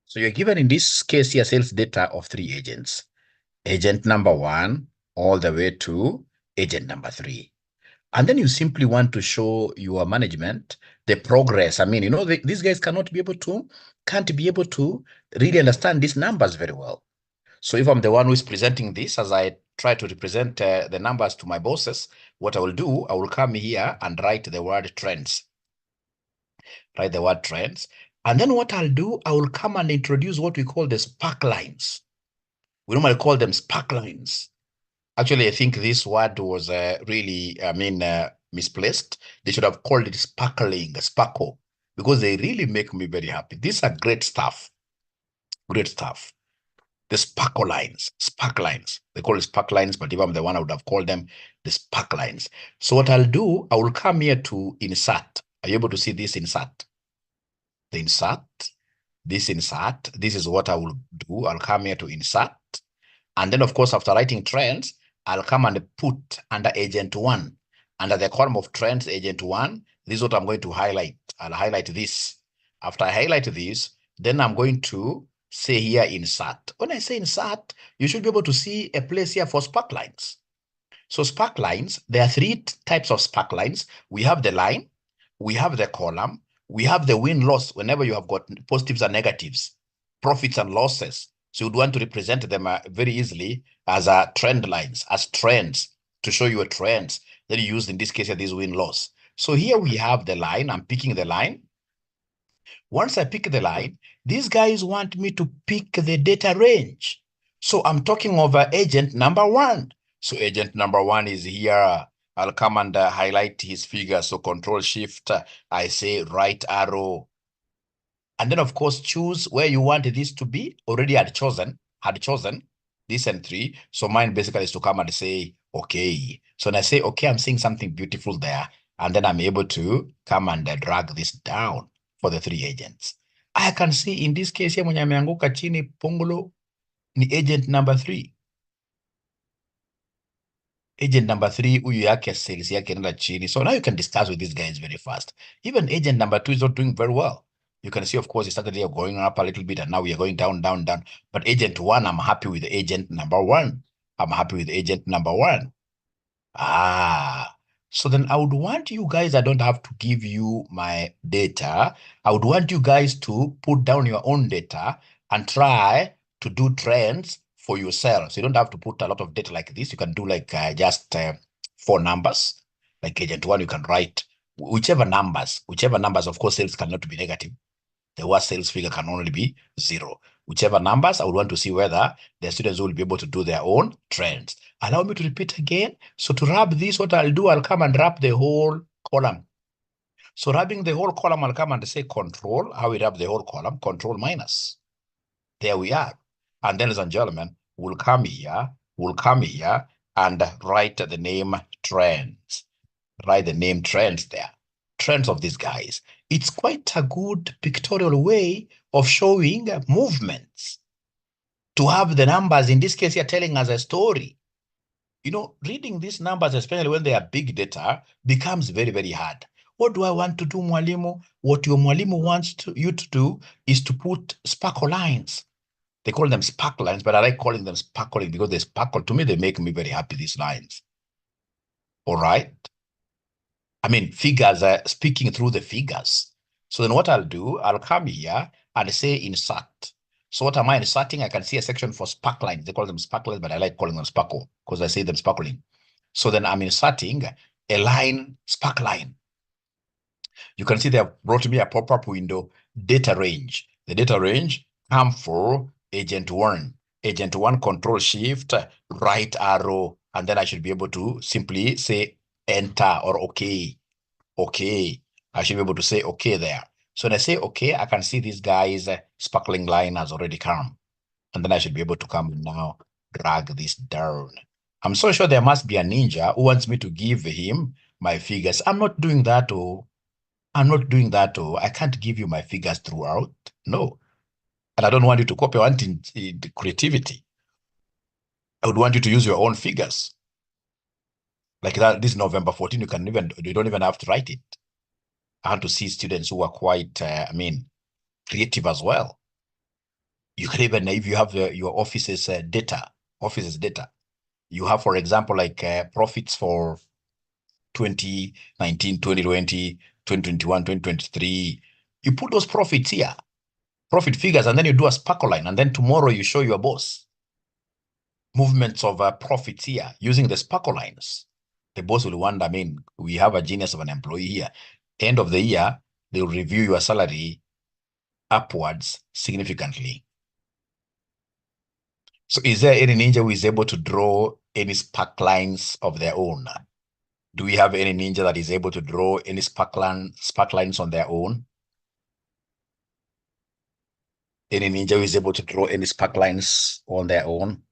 So you're given in this case here sales data of 3 agents. Agent number 1 all the way to agent number 3. And then you simply want to show your management the progress. I mean, you know, these guys can't be able to really understand these numbers very well. So if I'm the one who is presenting this, as I try to represent the numbers to my bosses, what I will do, I will come here and write the word trends. Write the word trends. And then what I'll do, I will come and introduce what we call the spark lines. We normally call them spark lines. Actually, I think this word was really, misplaced. They should have called it sparkle, because they really make me very happy. These are great stuff. Great stuff. The spark lines. They call it spark lines, but if I'm the one, I would have called them the spark lines. So what I'll do, I will come here to insert. Are you able to see this insert? The insert. This insert. This is what I will do. I'll come here to insert. And then, of course, after writing trends, I'll come and put under agent 1. Under the column of trends, agent 1, this is what I'm going to highlight. I'll highlight this. After I highlight this, then I'm going to say here insert. When I say insert, you should be able to see a place here for spark lines. So spark lines, there are 3 types of spark lines. We have the line, we have the column, we have the win-loss whenever you have got positives and negatives, profits and losses. So you'd want to represent them very easily as trend lines, as trends, to show you a trends that you use in this case, this win-loss. So here we have the line. I'm picking the line. Once I pick the line, these guys want me to pick the data range. So I'm talking of agent number 1. So agent number 1 is here. I'll come and highlight his figure. So Control Shift, I say right arrow. And then, of course, choose where you want this to be. Already had chosen this and 3. So mine basically is to come and say, okay. So when I say, okay, I'm seeing something beautiful there. And then I'm able to come and drag this down for the 3 agents. I can see in this case here, mwenye ameanguka chini Pongolo ni agent number 3. Agent number 3, huyu yake sales yake nenda chini. So now you can discuss with these guys very fast. Even agent number 2 is not doing very well. You can see, of course, it started here going up a little bit, and now we are going down, down, down. But agent 1, I'm happy with agent number 1. I'm happy with agent number 1. So then I would want you guys, I don't have to give you my data. I would want you guys to put down your own data and try to do trends for yourselves. You don't have to put a lot of data like this. You can do like just 4 numbers. Like agent 1, you can write whichever numbers. Of course, sales cannot be negative. The worst sales figure can only be 0. Whichever numbers, I would want to see whether the students will be able to do their own trends. Allow me to repeat again. So to wrap this, what I'll do, I'll come and wrap the whole column. So wrapping the whole column, I'll come and say control. How we wrap the whole column? Control minus. There we are. And then, ladies and gentlemen, we'll come here and write the name trends. Write the name trends there. Trends of these guys. It's quite a good pictorial way of showing movements. To have the numbers, in this case, you're telling us a story. You know, reading these numbers, especially when they are big data, becomes very, very hard. What do I want to do, Mwalimu? What your Mwalimu wants you to do is to put sparkle lines. They call them sparkle lines, but I like calling them sparkling because they sparkle. To me, they make me very happy, these lines. All right? I mean, figures are speaking through the figures. So then what I'll do, I'll come here and say insert. So what am I inserting? I can see a section for sparklines. They call them sparklines, but I like calling them sparkle because I say them sparkling. So then I'm inserting a line, sparkline. You can see they have brought me a pop-up window, data range. The data range come for agent 1. Agent 1, Control Shift, right arrow, and then I should be able to simply say enter or okay. Okay. I should be able to say okay there. So when I say okay, I can see this guy's sparkling line has already come. And then I should be able to come now, drag this down. I'm so sure there must be a ninja who wants me to give him my figures. I'm not doing that, oh. I can't give you my figures throughout. No. And I don't want you to copy. I want the creativity. I would want you to use your own figures. Like that, this November 14, you don't even have to write it. I want to see students who are quite, creative as well. You can even, if you have your office's data, you have, for example, like profits for 2019, 2020, 2021, 2023. You put those profits here, profit figures, and then you do a sparkle line. And then tomorrow you show your boss movements of profits here using the sparkle lines. The boss will wonder, I mean, we have a genius of an employee here. End of the year, they'll review your salary upwards significantly. So is there any ninja who is able to draw any spark lines of their own? Do we have any ninja that is able to draw any spark lines on their own? Any ninja who is able to draw any spark lines on their own?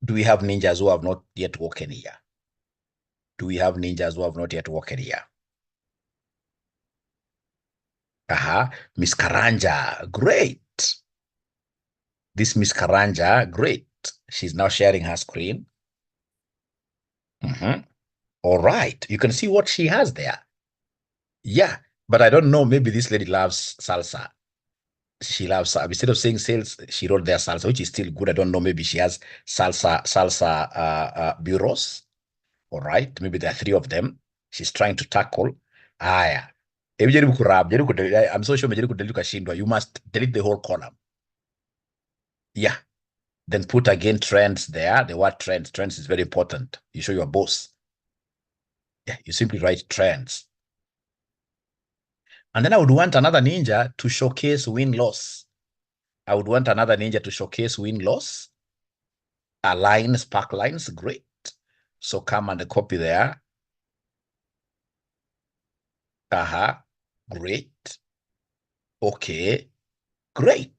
Do we have ninjas who have not yet woken here? Do we have ninjas who have not yet woken here? Miss Karanja, great. This Miss Karanja, great. She's now sharing her screen. All right, you can see what she has there. Yeah, but I don't know, maybe this lady loves salsa. She loves, instead of saying sales, she wrote their salsa, which is still good. I don't know, maybe she has salsa bureaus. All right, maybe there are 3 of them. She's trying to tackle. Yeah. I'm so sure you must delete the whole column. Yeah. Then put again trends there. The word trends. Trends is very important. You show your boss. Yeah, you simply write trends. And then I would want another ninja to showcase win-loss. I would want another ninja to showcase win-loss. Align spark lines, great. So come and copy there. Great. Okay, great.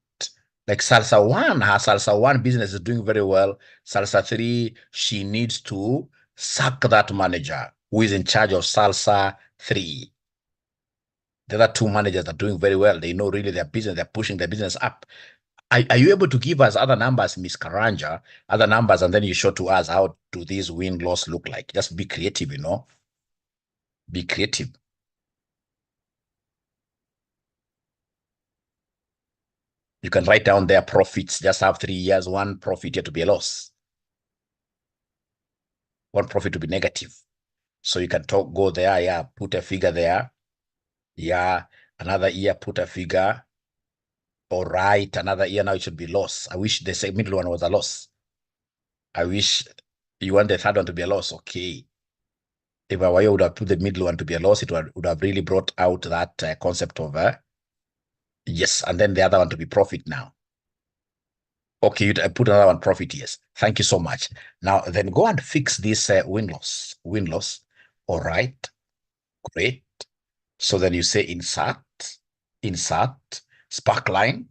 Like Salsa 1, her Salsa 1 business is doing very well. Salsa 3, she needs to sack that manager who is in charge of Salsa 3. The other 2 managers are doing very well. They know really their business. They're pushing their business up. Are you able to give us other numbers, Miss Karanja, other numbers, and then you show to us how do these win-loss look like? Just be creative, you know? Be creative. You can write down their profits. Just have 3 years, 1 profit here to be a loss. 1 profit to be negative. So you can go there, yeah, put a figure there. Yeah, another year, put a figure. All right, another year now it should be loss. I wish the middle one was a loss. I wish you want the 3rd one to be a loss. Okay. If I were you, would have put the middle one to be a loss, it would have really brought out that concept of yes, and then the other one to be profit now. Okay, you put another one profit, yes. Thank you so much. Now, then go and fix this win-loss. Win-loss. All right. Great. So then you say insert, sparkline.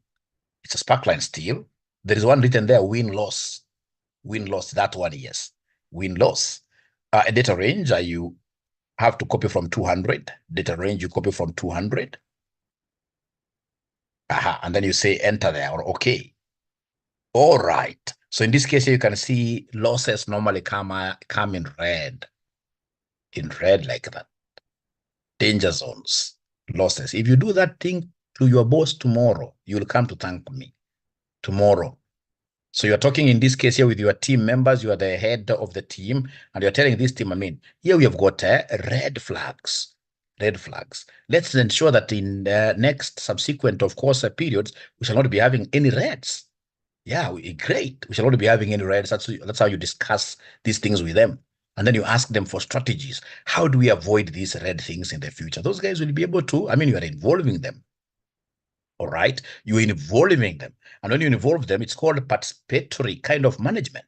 It's a sparkline still. There is one written there, win-loss. Win-loss, that one, yes. Win-loss. A data range, you have to copy from 200. Data range, you copy from 200. And then you say enter there, or okay. All right. So in this case here, you can see losses normally come in red. In red like that. Danger zones, losses. If you do that thing to your boss tomorrow, you'll come to thank me tomorrow. So you're talking in this case here with your team members, you are the head of the team, and you're telling this team, I mean, here we have got red flags. Red flags. Let's ensure that in the next subsequent, of course, periods, we shall not be having any reds. Yeah, great. We shall not be having any reds. That's how you discuss these things with them. And then you ask them for strategies. How do we avoid these red things in the future? Those guys will be able to, I mean, you are involving them. All right, you're involving them. And when you involve them, it's called participatory kind of management.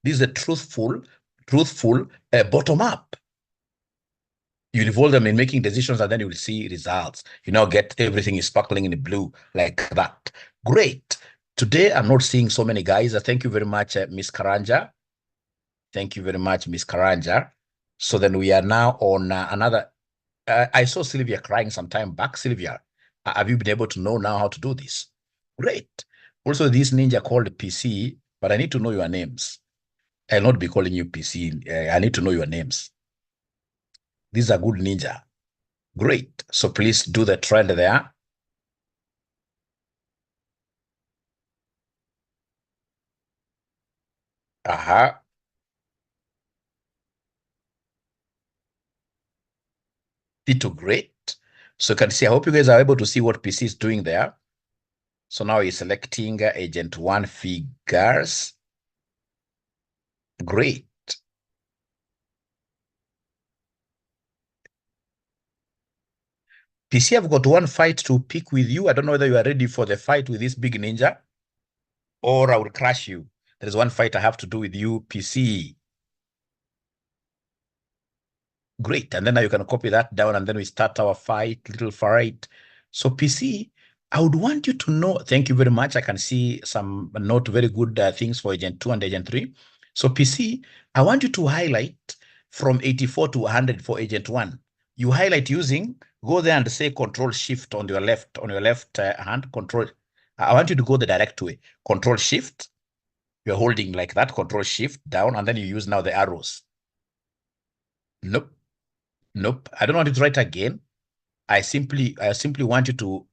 This is a truthful bottom up. You involve them in making decisions, and then you will see results. You now get everything is sparkling in the blue like that. Great. Today, I'm not seeing so many guys. Thank you very much, Miss Karanja. Thank you very much, Miss Karanja. So then we are now on another. I saw Sylvia crying some time back. Sylvia, have you been able to know now how to do this? Great. Also, this ninja called PC, but I need to know your names. I'll not be calling you PC. I need to know your names. This is a good ninja. Great. So please do the trend there. Aha. P2, great. So you can see, I hope you guys are able to see what PC is doing there. So now he's selecting agent 1 figures. Great. PC, I've got one fight to pick with you. I don't know whether you are ready for the fight with this big ninja or I will crush you. There is one fight I have to do with you, PC. Great. And then now you can copy that down and then we start our little fight. So PC, I would want you to know, thank you very much. I can see some not very good things for agent 2 and agent 3. So PC, I want you to highlight from 84 to 100 for agent 1. You highlight using, go there and say control shift on your left hand, control. I want you to go the direct way. Control shift, you're holding like that, control shift down, and then you use now the arrows. Nope. Nope. I don't want you to write again. I simply want you to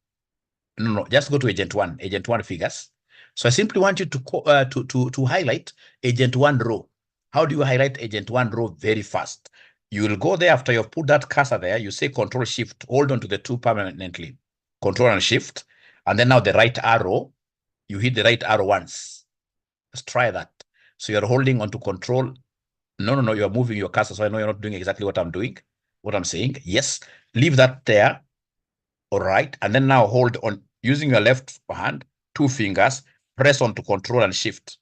just go to agent 1 figures. So I simply want you to highlight agent 1 row. How do you highlight agent 1 row very fast? You will go there after you've put that cursor there, you say control shift, hold on to the 2 permanently. Control and shift, and then now the right arrow, you hit the right arrow once. Let's try that. So you're holding on to control. No, you're moving your cursor, so I know you're not doing exactly what I'm doing, what I'm saying. Yes, leave that there. All right. And then now hold on using your left hand, 2 fingers, press on to control and shift.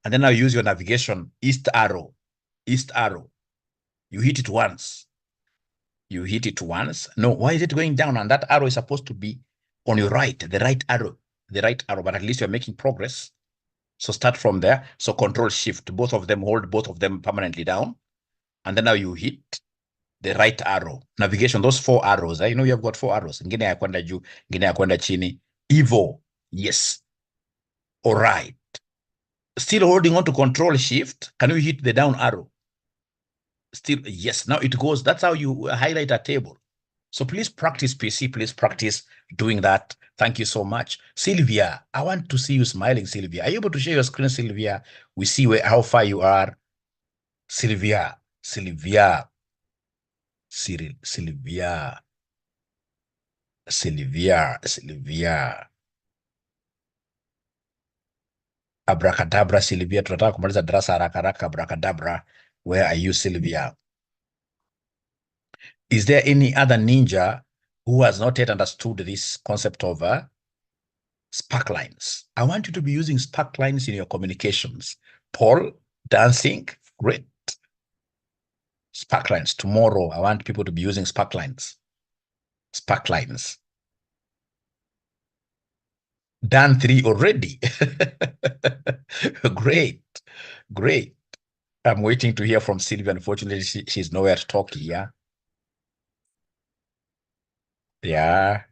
And then now use your navigation, east arrow. You hit it once. No, why is it going down? And that arrow is supposed to be on your right, the right arrow, but at least you're making progress. So start from there. So control shift, both of them, hold both of them permanently down. And then now you hit the right arrow. Navigation, those 4 arrows. You know you have got 4 arrows. Ingine ya kwenda juu, ingine ya kwenda chini. Evo. Yes. All right. Still holding on to control shift. Can you hit the down arrow? Still, yes. Now it goes. That's how you highlight a table. So please practice, PC. Please practice doing that. Thank you so much. Sylvia, I want to see you smiling, Sylvia. Are you able to share your screen, Sylvia? We see how far you are. Sylvia. Cyril, Sylvia. Abracadabra, Sylvia. Tunataka kumaliza darasa haraka haraka. Abracadabra. Where are you, Sylvia? Is there any other ninja who has not yet understood this concept of spark lines? I want you to be using spark lines in your communications. Paul, dancing, great. Spark lines. Tomorrow, I want people to be using spark lines. Spark lines. Done 3 already. Great. I'm waiting to hear from Sylvia. Unfortunately, she's nowhere to talk here. Yeah.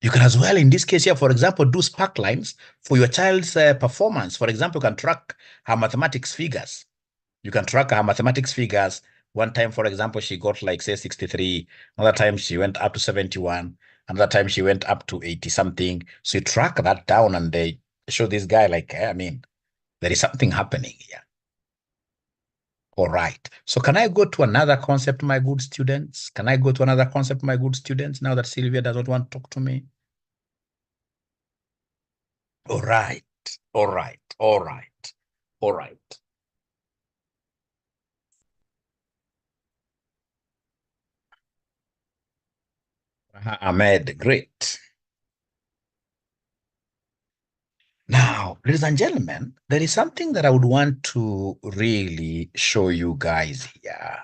You can as well, in this case here, for example, do spark lines for your child's performance. For example, you can track her mathematics figures. One time, for example, she got like, say, 63. Another time, she went up to 71. Another time, she went up to 80 something. So you track that down and they show this guy like, I mean, there is something happening here. All right. So can I go to another concept, my good students? Now that Sylvia does not want to talk to me? All right. Ahmed, great. Now, ladies and gentlemen, there is something that I would want to really show you guys here.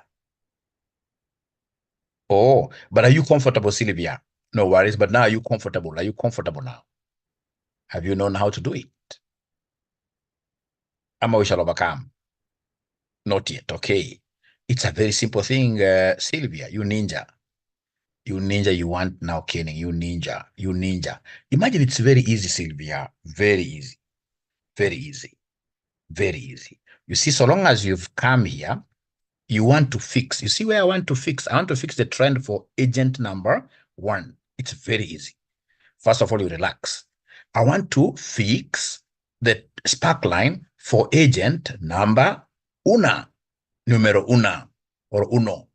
Oh, but are you comfortable, Sylvia? No worries, but now are you comfortable? Are you comfortable now? Have you known how to do it? Ama we shall overcome? Not yet, okay. It's a very simple thing, Sylvia, you ninja. You want now caning, you ninja. Imagine it's very easy, Sylvia. Very easy. You see, so long as you've come here, you want to fix. You see where I want to fix? I want to fix the trend for agent number 1. It's very easy. First of all, you relax. I want to fix the spark line for agent number una, numero una, or uno.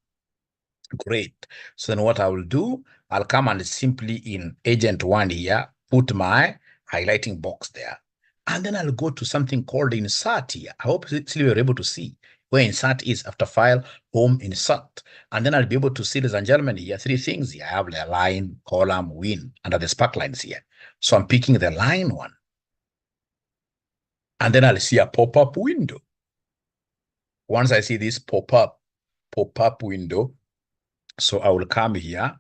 Great. So then what I will do, I'll come and simply in agent 1 here, put my highlighting box there. And then I'll go to something called insert here. I hope you're able to see where insert is after file, home, insert. And then I'll be able to see, ladies and gentlemen, here, 3 things here. I have the line, column, win, under the spark lines here. So I'm picking the line one. And then I'll see a pop-up window. Once I see this pop-up window, so I will come here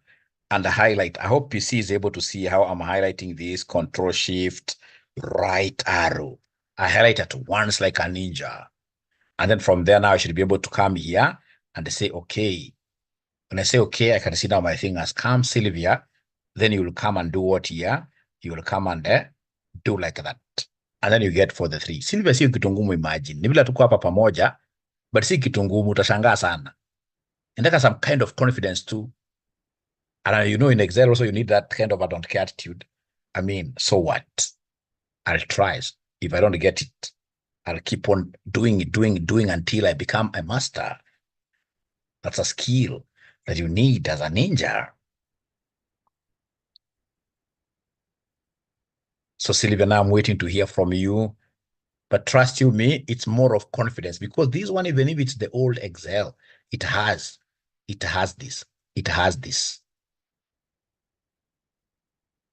and highlight. I hope PC is able to see how I'm highlighting this. Control Shift, right arrow. I highlight it once like a ninja. And then from there now I should be able to come here and say, okay. When I say, okay, I can see now my thing has come, Sylvia. Then you will come and do what here? You will come and do like that. And then you get for the 3. Sylvia si kitu ngumu, imagine. Ni vile tuko hapa pamoja, but si kitu ngumu, utashangaa sana. And that has some kind of confidence too. And you know, in Excel also, you need that kind of a don't care attitude. I mean, so what? I'll try. If I don't get it, I'll keep on doing until I become a master. That's a skill that you need as a ninja. So Sylvia, now I'm waiting to hear from you. But trust you me, it's more of confidence, because this one, even if it's the old Excel, it has this.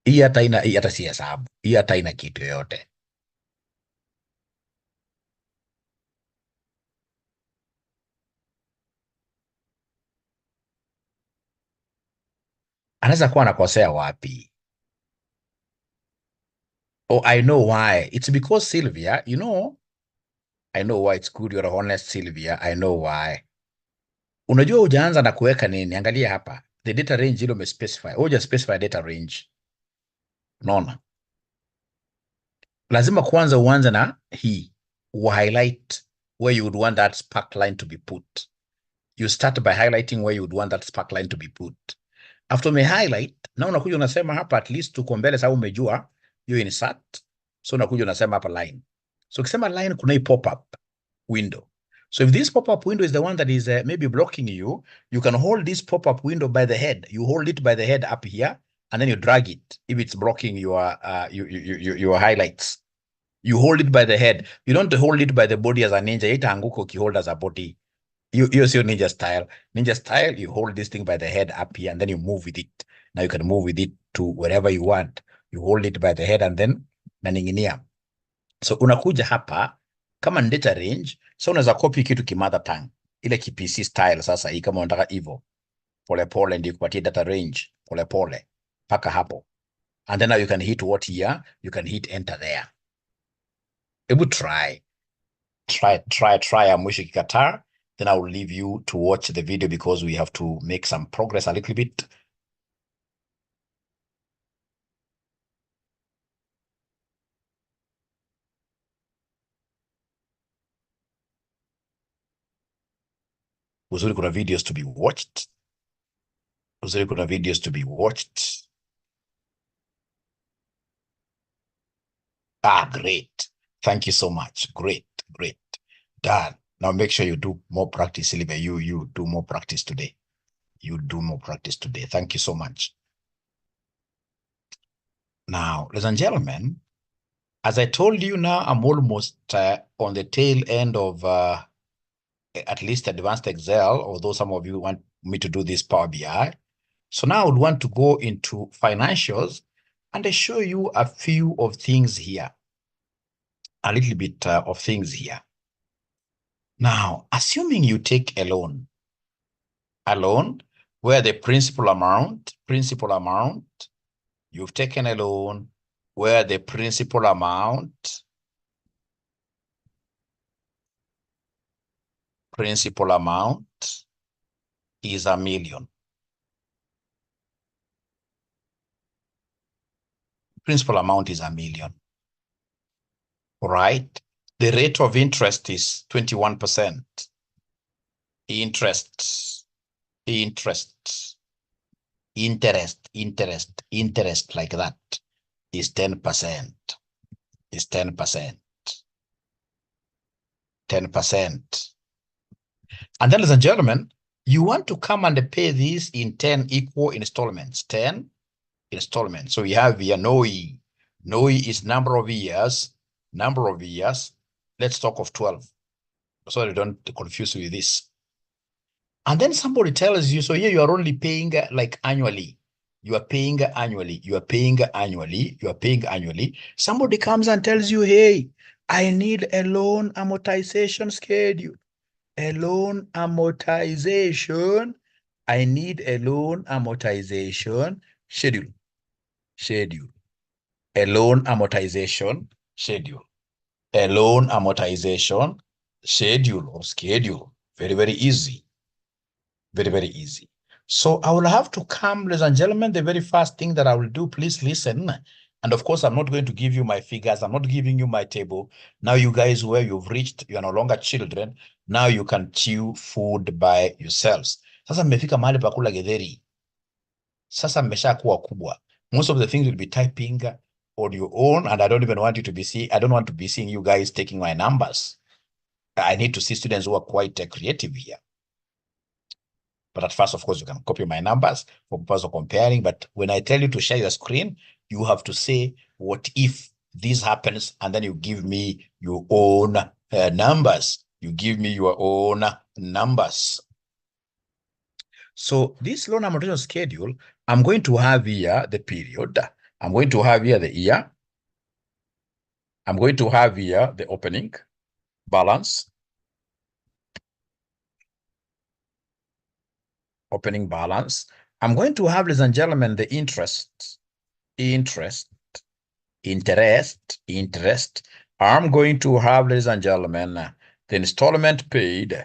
Hii hata si hesabu. Hii hata ina kitu yoyote. Anaweza kuwa anakosea wapi? Oh, I know why. It's because Sylvia, you know, I know why it's good. You're honest, Sylvia. I know why. Unajua hujaanza na kuweka nini? Angalia hapa. The data range ile umespecify. Huja specify data range. Unaona? Lazima kwanza uanze na hii. Highlight where you would want that spark line to be put. You start by highlighting where you would want that spark line to be put. After me highlight, na unakuja unasema hapa, at least tuko mbele sababu umejua you insert. So unakuja unasema hapa line. So ukisema line, kuna hii pop-up window. So if this pop-up window is the one that is maybe blocking you, you can hold this pop-up window by the head. You hold it by the head up here, and then you drag it if it's blocking your highlights. You hold it by the head. You don't hold it by the body as a ninja. Itaanguka ukihold as a body. You use your ninja style. Ninja style, you hold this thing by the head up here, and then you move with it. Now you can move with it to wherever you want. You hold it by the head and then naning'inia. So unakuja hapa kama ni data range. So unaweza copy kitu kimother tongue, ile PC style. Sasa hii kama unataka hivyo polepole ndio kupatia data range polepole paka hapo, and then now you can hit what here, you can hit enter there. Ebu try mwisho kikataa, then I will leave you to watch the video because we have to make some progress a little bit. Uzuri kuna videos to be watched. Uzuri kuna videos to be watched. Great. Thank you so much. Great. Done. Now make sure you do more practice, Silver. You do more practice today. You do more practice today. Thank you so much. Now, ladies and gentlemen, as I told you now, I'm almost on the tail end of at least advanced Excel, although some of you want me to do this Power BI. So now I would want to go into financials and I show you a few of things here, a little bit of things here. Now, assuming you take a loan where the principal amount, you've taken a loan where the principal amount is $1 million. Principal amount is $1 million. All right. The rate of interest is 21%. Interest, like that is 10%. Is 10%. 10%. And then, ladies and gentlemen, you want to come and pay these in 10 equal installments. 10 installments. So we have here NOE. NOE is number of years. Number of years. Let's talk of 12. So don't confuse with this. And then somebody tells you, so here you are only paying like annually. You are paying annually. You are paying annually. You are paying annually. Somebody comes and tells you, hey, I need a loan amortization schedule. A loan amortization. I need a loan amortization schedule. Schedule. A loan amortization schedule. A loan amortization schedule or schedule. Very, very easy. Very, very easy. So I will have to come, ladies and gentlemen, the very first thing that I will do, please listen. And of course, I'm not going to give you my figures. I'm not giving you my table. Now you guys, where you've reached, you are no longer children. Now you can chew food by yourselves. Sasa mmefika mahali pa kula getheri. Sasa mmeshakuwa kubwa. Most of the things you'll be typing on your own, and I don't even want you to be seeing, I don't want to be seeing you guys taking my numbers. I need to see students who are quite creative here. But at first, of course, you can copy my numbers for purpose of comparing. But when I tell you to share your screen, you have to say, what if this happens? And then you give me your own numbers. You give me your own numbers. So this loan amortization schedule, I'm going to have here the period. I'm going to have here the year. I'm going to have here the opening balance. Opening balance. I'm going to have, ladies and gentlemen, the interest. I'm going to have, ladies and gentlemen, the installment paid.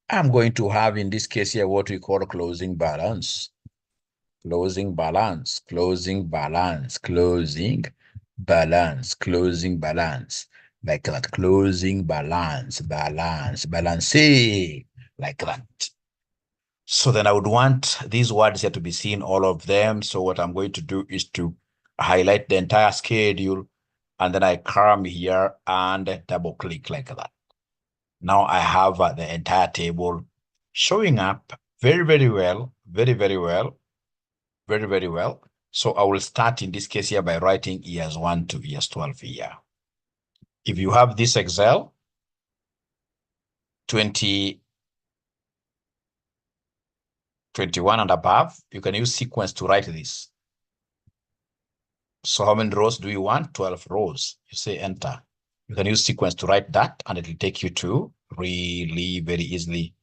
I'm going to have, in this case here, what we call closing balance. Closing balance. Like that, closing balance, like that. So then I would want these words here to be seen, all of them. So what I'm going to do is to highlight the entire schedule, and then I come here and double click like that. Now I have the entire table showing up very, very well, very, very well. So I will start in this case here by writing years 1 to years 12 here. If you have this Excel 2021 and above, you can use sequence to write this. So how many rows do you want? 12 rows. You say enter. You can use sequence to write that, and it will take you to really very easily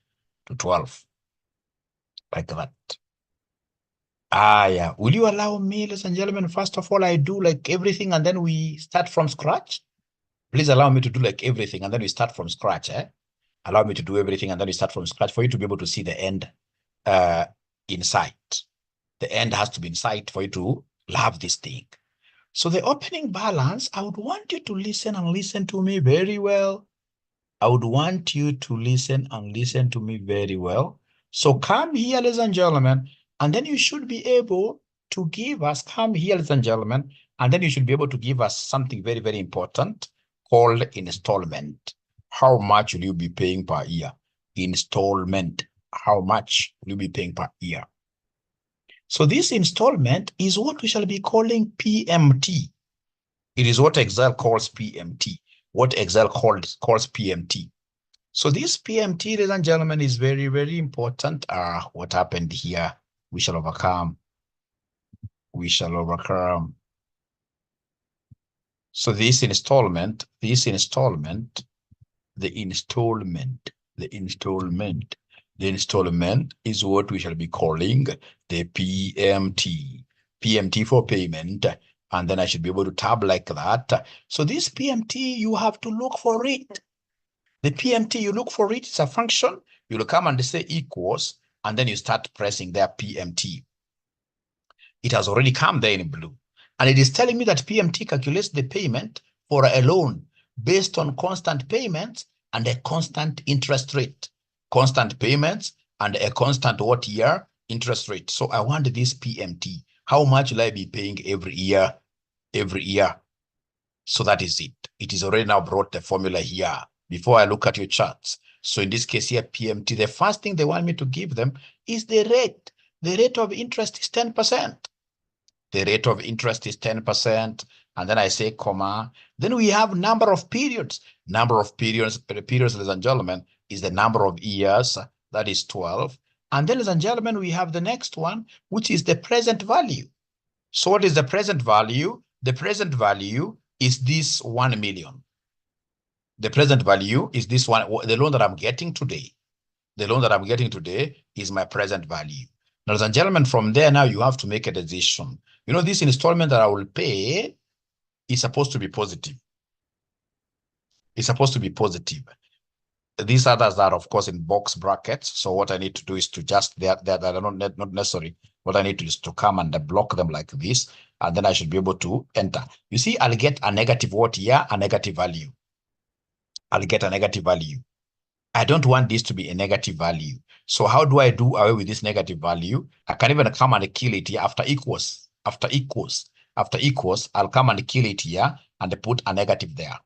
to 12. Like that. Yeah. Will you allow me, ladies and gentlemen, first of all, I do like everything and then we start from scratch? Please allow me to do like everything and then we start from scratch. Allow me to do everything and then we start from scratch for you to be able to see the end in sight. The end has to be in sight for you to love this thing. So the opening balance, I would want you to listen and listen to me very well. I would want you to listen and listen to me very well. So come here, ladies and gentlemen, and then you should be able to give us, come here, ladies and gentlemen, and then you should be able to give us something very, very important called installment. How much will you be paying per year? Installment. How much will you be paying per year? So this installment is what we shall be calling PMT. It is what Excel calls PMT. What Excel calls PMT. So this PMT, ladies and gentlemen, is very, very important. What happened here? We shall overcome. So this installment is what we shall be calling the PMT. PMT for payment. And then I should be able to tab like that. So this PMT, you have to look for it. The PMT, you look for it. It's a function. You'll come and say equals, and then you start pressing their PMT. It has already come there in blue. And it is telling me that PMT calculates the payment for a loan based on constant payments and a constant interest rate. Constant payments and a constant what year? Interest rate. So I want this PMT. How much will I be paying every year? Every year. So that is it. It is already now brought the formula here before I look at your charts. So in this case here, PMT, the first thing they want me to give them is the rate. The rate of interest is 10%. The rate of interest is 10%. And then I say, comma. Then we have number of periods. Number of periods, ladies and gentlemen, is the number of years. That is 12. And then, ladies and gentlemen, we have the next one, which is the present value. So what is the present value? The present value is this 1 million. The present value is this one, the loan that I'm getting today. The loan that I'm getting today is my present value. Now, ladies and gentlemen, from there now you have to make a decision. You know, this installment that I will pay is supposed to be positive. It's supposed to be positive. These others are, of course, in box brackets. So what I need to do is to just, that are not necessary. What I need to do is to come and block them like this. And then I should be able to enter. You see, I'll get a negative what here? A negative value. I'll get a negative value. I don't want this to be a negative value. So how do I do away with this negative value? I can even come and kill it here after equals. After equals, I'll come and kill it here and put a negative there.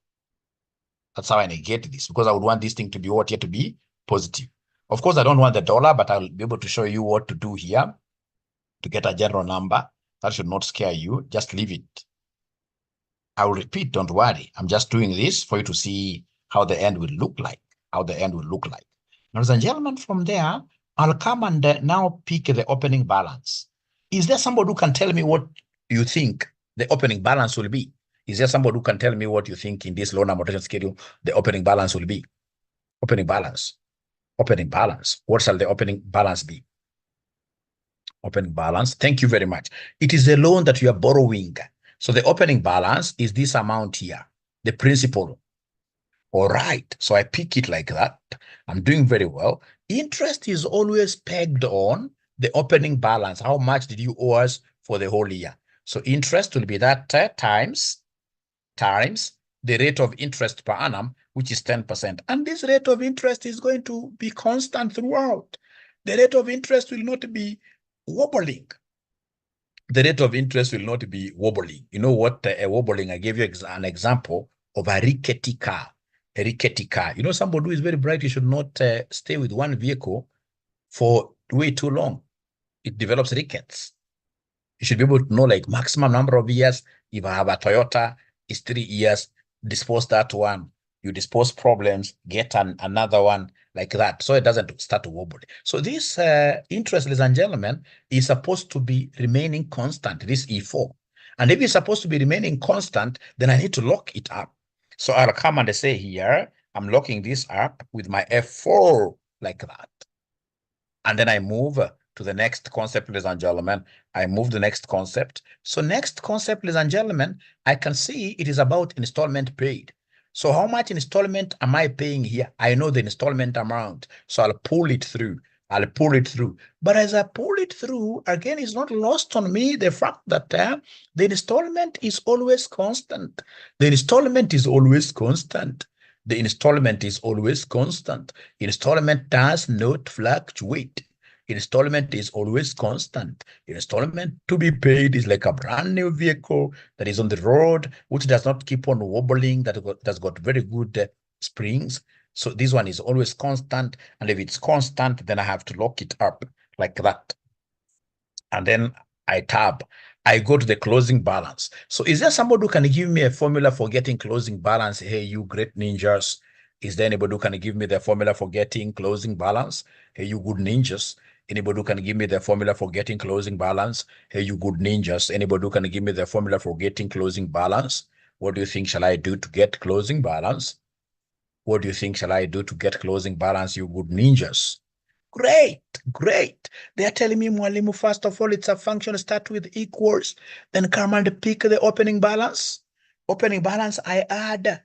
That's how I negate this, because I would want this thing to be what here to be positive. Of course, I don't want the dollar, but I'll be able to show you what to do here to get a general number. That should not scare you. Just leave it. I will repeat, don't worry. I'm just doing this for you to see how the end will look like. Now, ladies and gentlemen, from there, I'll come and now pick the opening balance. Is there somebody who can tell me what you think the opening balance will be? Is there somebody who can tell me what you think in this loan amortization schedule the opening balance will be? Opening balance. What shall the opening balance be? Opening balance. Thank you very much. It is a loan that you are borrowing. So the opening balance is this amount here, the principal. All right. So I pick it like that. I'm doing very well. Interest is always pegged on the opening balance. How much did you owe us for the whole year? So interest will be that times the rate of interest per annum, which is 10%. And this rate of interest is going to be constant throughout. The rate of interest will not be wobbling. The rate of interest will not be wobbling. You know what a wobbling? I gave you an example of a rickety car. A rickety car. You know, somebody who is very bright, you should not stay with one vehicle for way too long. It develops rickets. You should be able to know like maximum number of years. If I have a Toyota, it's 3 years. Dispose that one. You dispose problems, get another one like that. So it doesn't start to wobble. So this interest, ladies and gentlemen, is supposed to be remaining constant, this E4. And if it's supposed to be remaining constant, then I need to lock it up. So I'll come and say here, I'm locking this up with my F4 like that. And then I move to the next concept, ladies and gentlemen. I move the next concept. So next concept, ladies and gentlemen, I can see it is about installment paid. So how much installment am I paying here? I know the installment amount. So I'll pull it through. But as I pull it through, again, it's not lost on me the fact that the installment is always constant. The installment does not fluctuate. Installment is always constant. Installment to be paid is like a brand new vehicle that is on the road, which does not keep on wobbling, that's got very good springs. So this one is always constant. And if it's constant, then I have to lock it up like that. And then I tab. I go to the closing balance. So is there somebody who can give me a formula for getting closing balance? Hey, you great ninjas. Is there anybody who can give me the formula for getting closing balance? Hey, you good ninjas. Anybody who can give me the formula for getting closing balance? Hey, you good ninjas. Anybody who can give me the formula for getting closing balance? What do you think shall I do to get closing balance? What do you think shall I do to get closing balance, you good ninjas? Great. They are telling me, Mwalimu, first of all, it's a function start with equals, then come and pick the opening balance. Opening balance, I add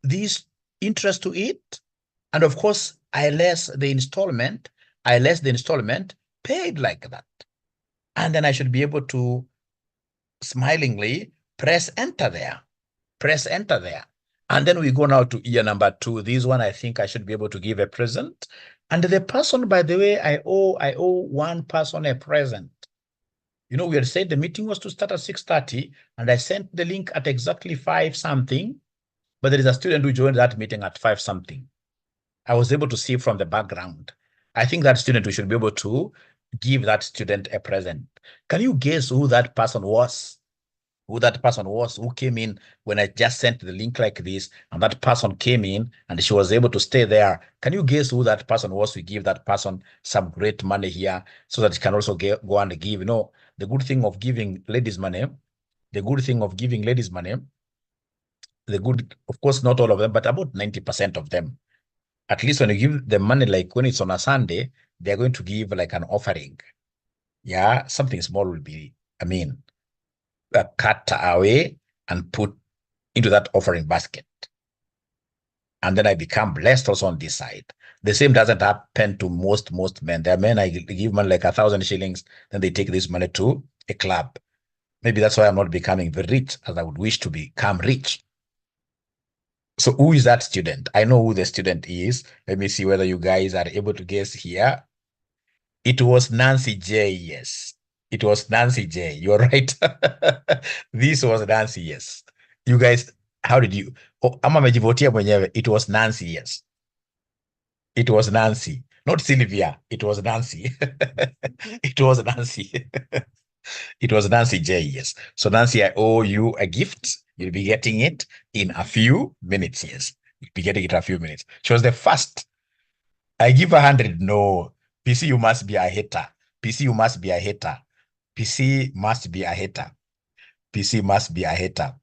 this interest to it. And of course, I less the installment paid like that. And then I should be able to smilingly press enter there. Press enter there. And then we go now to year number 2. This one, I think I should be able to give a present. And the person, by the way, I owe one person a present. You know, we had said the meeting was to start at 6:30, and I sent the link at exactly 5 something, but there is a student who joined that meeting at 5 something. I was able to see from the background. I think that student, we should be able to give that student a present. Can you guess who that person was? Who that person was who came in when I just sent the link like this, and that person came in and she was able to stay there. Can you guess who that person was? We give that person some great money here so that she can also go and give. You know, the good thing of giving ladies money, the good thing of giving ladies money, the good, of course, not all of them, but about 90% of them, at least when you give them money, like when it's on a Sunday, they're going to give like an offering. Yeah, something small will be, I mean, cut away and put into that offering basket. And then I become blessed also on this side. The same doesn't happen to most men. There are men I give money like 1,000 shillings, then they take this money to a club. Maybe that's why I'm not becoming very rich as I would wish to become rich. So who is that student? I know who the student is. Let me see whether you guys are able to guess here. It was Nancy J. Yes. It was Nancy J. You're right. This was Nancy. Yes. You guys, how did you? Oh, ama amejivotia mwenyewe. It was Nancy. Yes. It was Nancy. Not Sylvia. It was Nancy. It was Nancy. It was Nancy J. Yes. So Nancy, I owe you a gift. You'll be getting it in a few minutes. Yes. You'll be getting it in a few minutes. She was the first. I give 100. No. PC, you must be a hater. PC, you must be a hater. PC must be a hater. PC must be a hater.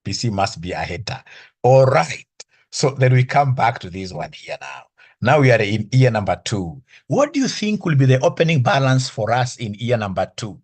PC must be a hater. All right. So then we come back to this one here now. Now we are in year number 2. What do you think will be the opening balance for us in year number 2?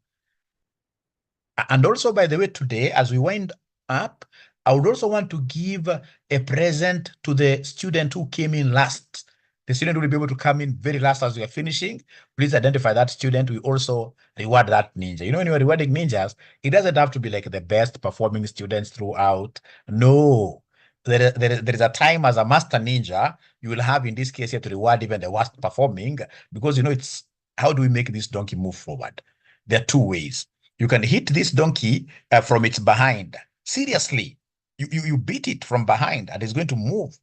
And also, by the way, today, as we wind up, I would also want to give a present to the student who came in last. The student will be able to come in very last as we are finishing. Please identify that student. We also reward that ninja. You know, when you're rewarding ninjas, it doesn't have to be like the best performing students throughout. No. There is a time as a master ninja, you will have in this case here to reward even the worst performing, because you know it's how do we make this donkey move forward? There are 2 ways. You can hit this donkey from its behind. Seriously, you beat it from behind and it's going to move.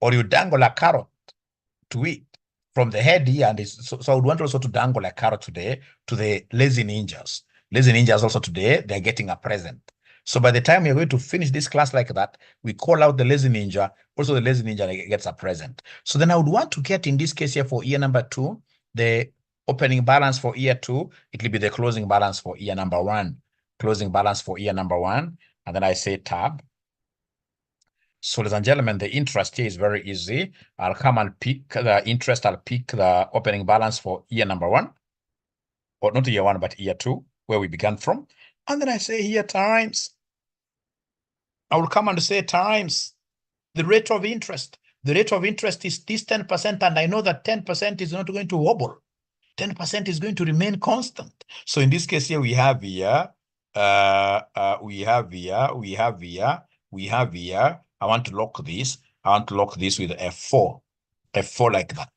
Or you dangle a carrot to it from the head here. And so I would want also to dangle a carrot today to the lazy ninjas. Lazy ninjas also today, they're getting a present. So by the time we're going to finish this class like that, we call out the lazy ninja. Also the lazy ninja gets a present. So then I would want to get, in this case here for year number 2, the opening balance for year 2, it will be the closing balance for year number 1. Closing balance for year number 1. And then I say tab. So ladies and gentlemen, the interest here is very easy. I'll come and pick the interest. I'll pick the opening balance for year number 1. Or not year 1, but year 2, where we began from. And then I say here times. I will come and say times the rate of interest. The rate of interest is this 10%, and I know that 10% is not going to wobble. 10% is going to remain constant. So in this case here, we have here, we have here. I want to lock this. I want to lock this with F4 like that.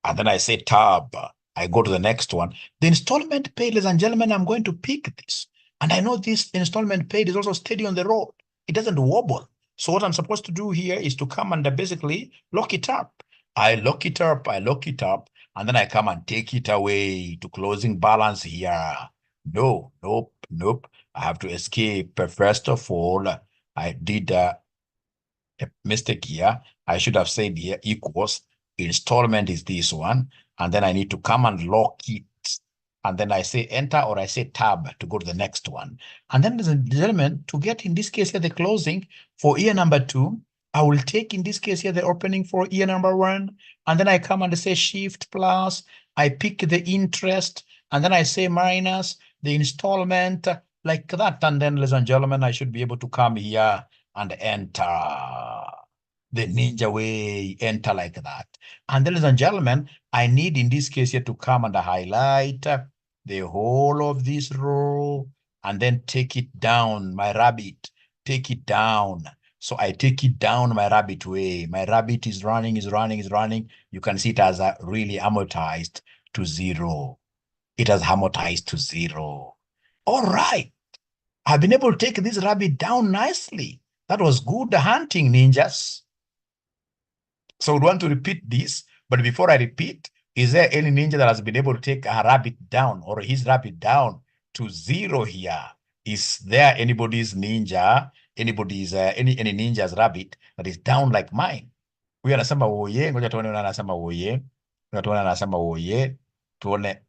And then I say tab. I go to the next one. The installment paid, ladies and gentlemen, I'm going to pick this. And I know this installment paid is also steady on the road. It doesn't wobble. So what I'm supposed to do here is to come and basically lock it up. I lock it up, and then I come and take it away to closing balance here. No, nope. I have to escape. First of all, I did a mistake here. I should have said here equals installment is this one, and then I need to come and lock it. And then I say enter, or I say tab to go to the next one. And then, ladies and gentlemen, to get in this case here the closing for year number 2, I will take in this case here the opening for year number 1, and then I come and say shift plus, I pick the interest, and then I say minus the installment like that. And then, ladies and gentlemen, I should be able to come here and enter the ninja way, enter like that. And then, ladies and gentlemen, I need in this case here to come and highlight the whole of this row, and then take it down, my rabbit, take it down. So I take it down my rabbit way. My rabbit is running, is running, is running. You can see it has really amortized to 0. It has amortized to 0. All right. I've been able to take this rabbit down nicely. That was good hunting, ninjas. So we want to repeat this, but before I repeat, is there any ninja that has been able to take a rabbit down or his rabbit down to 0 here? Is there anybody's ninja, any ninja's rabbit that is down like mine? Huyu anasema oye, ngoja tuone nani anasema oye. Ngoja tuone nani anasema oye. Tuone.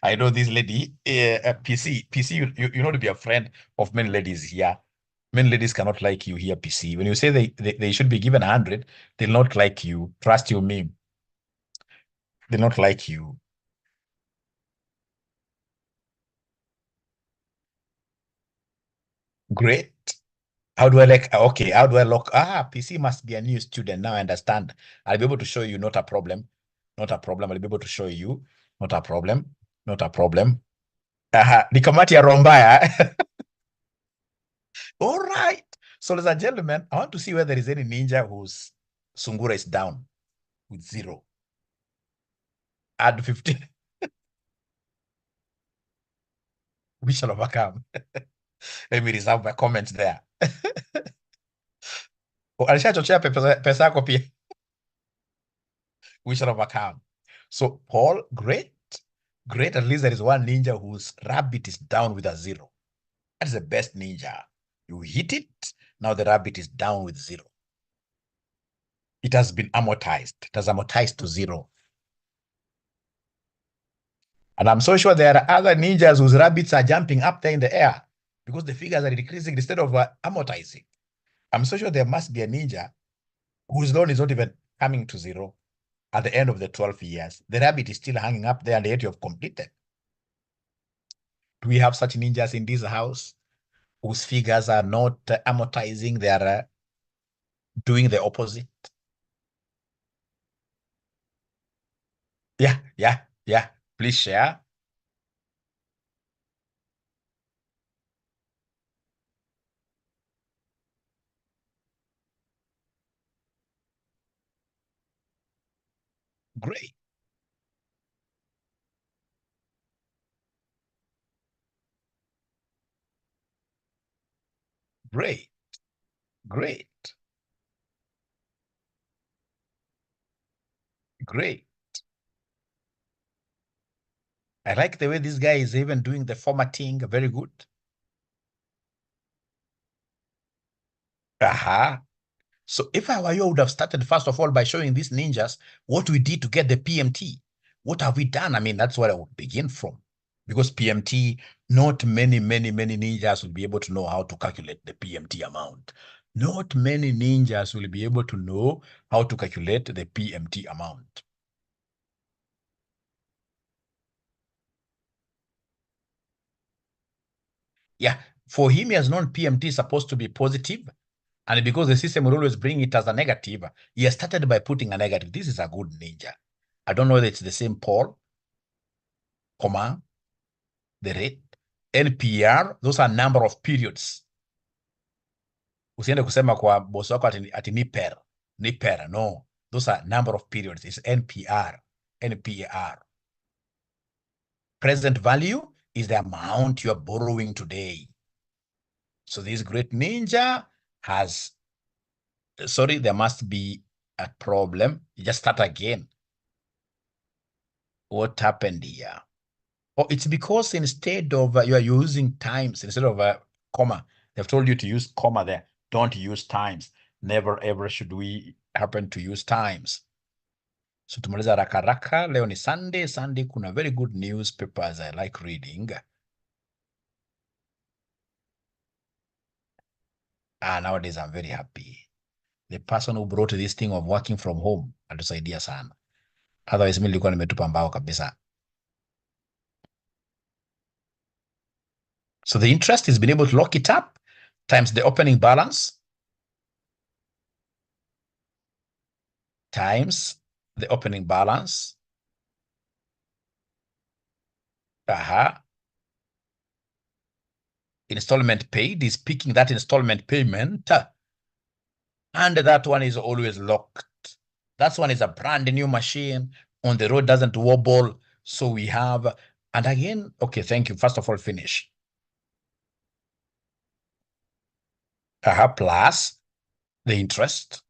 I know this lady, PC, you know to be a friend of many ladies here. Many ladies cannot like you here, PC. When you say they should be given 100, they'll not like you. Trust you me. They'll not like you. Great. How do I like, okay, how do I lock? PC must be a new student. Now I understand. I'll be able to show you, not a problem. Not a problem. I'll be able to show you. Not a problem. Not a problem. Ni kamati ya Rombaya. All right. So, ladies and gentlemen, I want to see whether there is any ninja whose Sungura is down with 0. Add 15. We shall overcome. Let me reserve my comments there. Alishachochea pesa yako pia. We shall overcome. So, Paul, great. Great. At least there is one ninja whose rabbit is down with a 0. That is the best ninja. You hit it. Now the rabbit is down with 0. It has been amortized. It has amortized to 0. And I'm so sure there are other ninjas whose rabbits are jumping up there in the air because the figures are decreasing instead of amortizing. I'm so sure there must be a ninja whose loan is not even coming to 0 at the end of the 12 years. The rabbit is still hanging up there and yet you have completed. Do we have such ninjas in this house whose figures are not amortizing? They are doing the opposite. Yeah. Please share. Great. Great. Great. Great. I like the way this guy is even doing the formatting. Very good. So if I were you, I would have started first of all by showing these ninjas what we did to get the PMT. What have we done? I mean, that's where I would begin from. Because PMT, not many ninjas will be able to know how to calculate the PMT amount. Not many ninjas will be able to know how to calculate the PMT amount. Yeah, for him, he has known PMT is supposed to be positive, and because the system will always bring it as a negative, he has started by putting a negative. This is a good ninja. I don't know whether it's the same Paul, comma, the rate, NPR, those are number of periods. Usiende kusema kwa boss wako ati niper, no. Those are number of periods. It's NPR. Present value is the amount you are borrowing today. So this great ninja has, sorry, there must be a problem. You just start again. What happened here? Oh, it's because instead of you are using times instead of a comma. They've told you to use comma there. Don't use times. Never ever should we happen to use times. So tumaliza raka. Leo ni Sunday. Sunday kuna very good newspapers I like reading. Nowadays I'm very happy. The person who brought this thing of working from home alitusaidia sana. Otherwise mimi nilikuwa nimetupa mbao kabisa. So the interest has been able to lock it up times the opening balance times the opening balance. Installment paid is picking that installment payment. And that one is always locked. That one is a brand new machine. On the road, doesn't wobble. So we have, and again, okay, thank you. First of all, finish. Plus the interest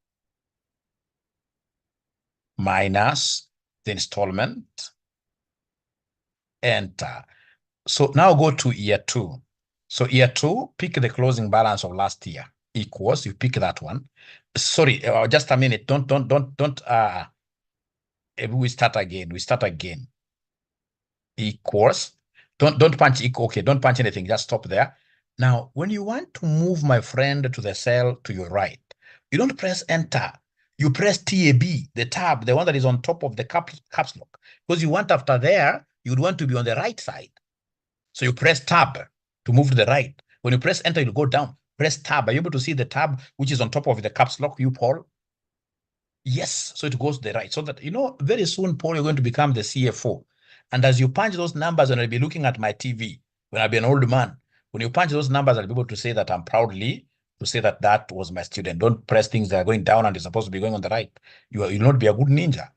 minus the installment. Enter. So now go to year 2. So year 2, pick the closing balance of last year equals, you pick that one. Sorry, just a minute. We start again. Equals. Don't punch equal. Okay, don't punch anything. Just stop there. Now, when you want to move my friend to the cell to your right, you don't press enter. You press tab, the tab, the one that is on top of the caps lock. Because you want after there, you'd want to be on the right side. So you press tab to move to the right. When you press enter, you'll go down. Press tab. Are you able to see the tab which is on top of the caps lock, you, Paul? Yes. So it goes to the right. So that, very soon, Paul, you're going to become the CFO. And as you punch those numbers, when I'll be looking at my TV, when I'll be an old man, when you punch those numbers, I'll be able to say that I'm proudly to say that that was my student. Don't press things that are going down and you're supposed to be going on the right. You'll not be a good ninja.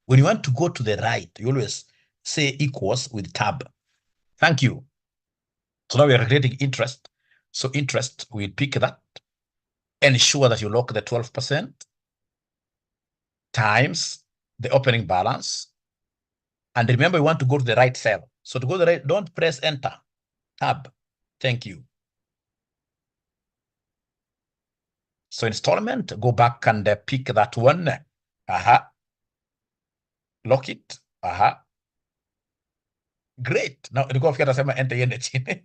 When you want to go to the right, you always say equals with tab. Thank you. So now we are creating interest. So interest, we'll pick that. Ensure that you lock the 12% times the opening balance. And remember, you want to go to the right cell. So to go to the right, don't press enter. Tab. Thank you. So installment, go back and pick that one. Lock it. Great. Now, go enter yende.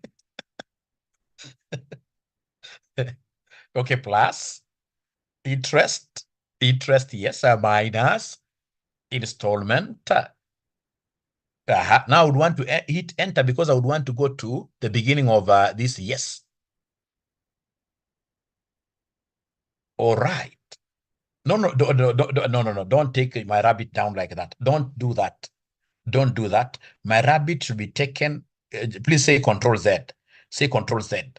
Okay, plus interest, yes, minus installment. Now I would want to hit enter because I would want to go to the beginning of this yes. All right. No, don't take my rabbit down like that. Don't do that. Don't do that. My rabbit should be taken. Please say Control Z. Say Control Z.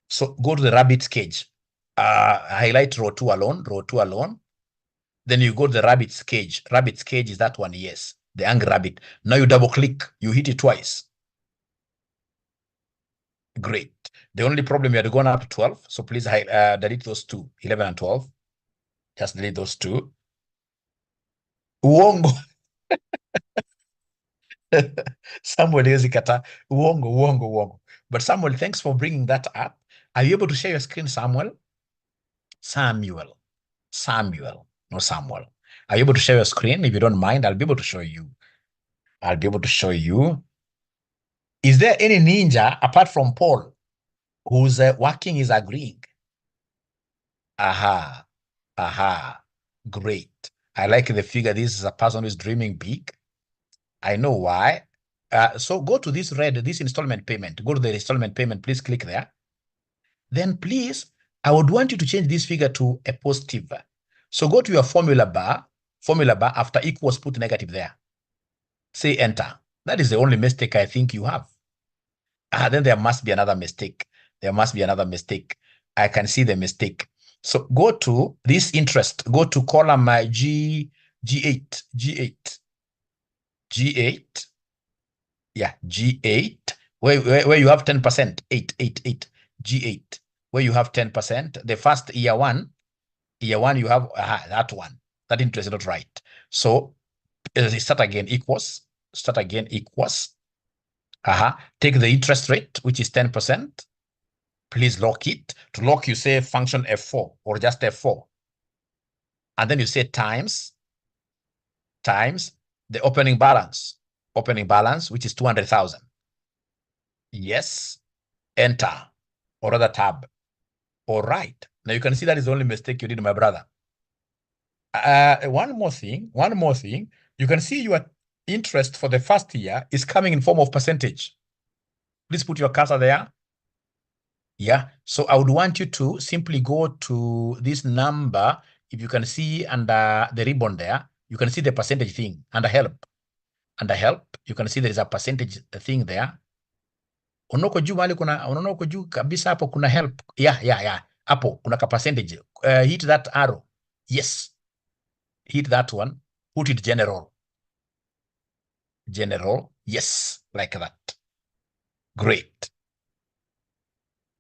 So go to the rabbit's cage. Highlight row 2 alone. Then you go to the rabbit's cage. Rabbit's cage is that one, yes. The angry rabbit. Now you double click. You hit it twice. Great. The only problem, you had gone up to 12. So please delete those two, 11 and 12. Just delete those two. Uongo. Samuel is kata. Uongo. But Samuel, thanks for bringing that up. Are you able to share your screen, Samuel? Samuel, not Samuel. Are you able to share your screen? If you don't mind, I'll be able to show you. Is there any ninja apart from Paul who's working is agreeing? Great. I like the figure. This is a person who's dreaming big. I know why. So go to this installment payment. Go to the installment payment. Please click there. Then please, I would want you to change this figure to a positive. So go to your formula bar after equals, put negative there. Say enter. That is the only mistake I think you have. Then there must be another mistake. I can see the mistake. So go to this interest. Go to column G8. Yeah, G8. Where you have 10%. 8. G8. Where you have 10%. The first year one you have that one. That interest is not right. So start again equals. Take the interest rate, which is 10%. Please lock it. To lock, you say function F4 or just F4. And then you say times the opening balance, which is 200,000. Yes, enter, or other tab. All right. Now you can see that is the only mistake you did, my brother. One more thing. You can see your interest for the first year is coming in form of percentage. Please put your cursor there. Yeah. So I would want you to simply go to this number, if you can see under the ribbon there, You can see the percentage thing under help. Under help, you can see there is a percentage thing there. Unaona huko juu mahali kuna, unaona huko juu kabisa hapo kuna help. Yeah. Hapo kuna ka percentage. Hit that arrow. Yes. Hit that one. Put it general. General. Yes. Like that. Great.